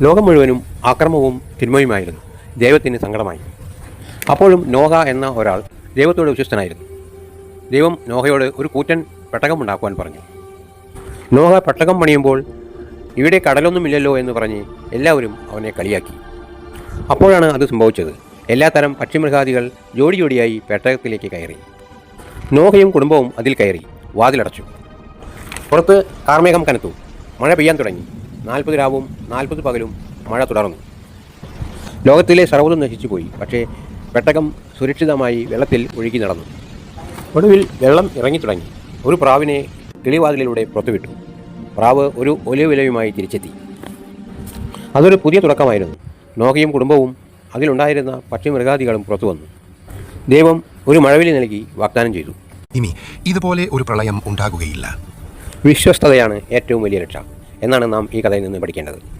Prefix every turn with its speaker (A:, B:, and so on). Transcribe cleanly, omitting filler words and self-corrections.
A: ലോകം മുഴുവനും ആക്രമവും തിന്മയുമായിരുന്നു. ദൈവത്തിന് സങ്കടമായി. അപ്പോഴും നോഹ എന്ന ഒരാൾ ദൈവത്തോട് വിശ്വസ്തനായിരുന്നു. ദൈവം നോഹയോട് ഒരു കൂറ്റൻ പെട്ടകമുണ്ടാക്കുവാൻ പറഞ്ഞു. നോഹ പെട്ടകം പണിയുമ്പോൾ ഇവിടെ കടലൊന്നുമില്ലല്ലോ എന്ന് പറഞ്ഞ് എല്ലാവരും അവനെ കളിയാക്കി. അപ്പോഴാണ് അത് സംഭവിച്ചത്. എല്ലാത്തരം പക്ഷിമൃഗാദികൾ ജോഡി ജോഡിയായി പെട്ടകത്തിലേക്ക് കയറി. നോഹയും കുടുംബവും അതിൽ കയറി വാതിലടച്ചു. പുറത്ത് കാർമേഘം കനത്തു. മഴ പെയ്യാൻ തുടങ്ങി. 40 രാവും 40 പകലും മഴ തുടർന്നു. ലോകത്തിലെ സർവ്വതും നശിച്ചുപോയി. പക്ഷേ പെട്ടകം സുരക്ഷിതമായി വെള്ളത്തിൽ ഒഴുകി നടന്നു. ഒടുവിൽ വെള്ളം ഇറങ്ങിത്തുടങ്ങി. ഒരു പ്രാവിനെ കിളിവാതിലിലൂടെ പുറത്തുവിട്ടു. പ്രാവ് ഒരു ഒലിവിലയുമായി തിരിച്ചെത്തി. അതൊരു പുതിയ തുടക്കമായിരുന്നു. നോഹയും കുടുംബവും അതിലുണ്ടായിരുന്ന പക്ഷിമൃഗാദികളും പുറത്തു വന്നു. ദൈവം ഒരു മഴവിലി നൽകി വാഗ്ദാനം ചെയ്തു.
B: ഇനി ഇതുപോലെ ഒരു പ്രളയം ഉണ്ടാകുകയില്ല.
A: വിശ്വസ്തതയാണ് ഏറ്റവും വലിയ രക്ഷ എന്നാണ് നാം ഈ കഥയിൽ നിന്ന് പഠിക്കേണ്ടത്.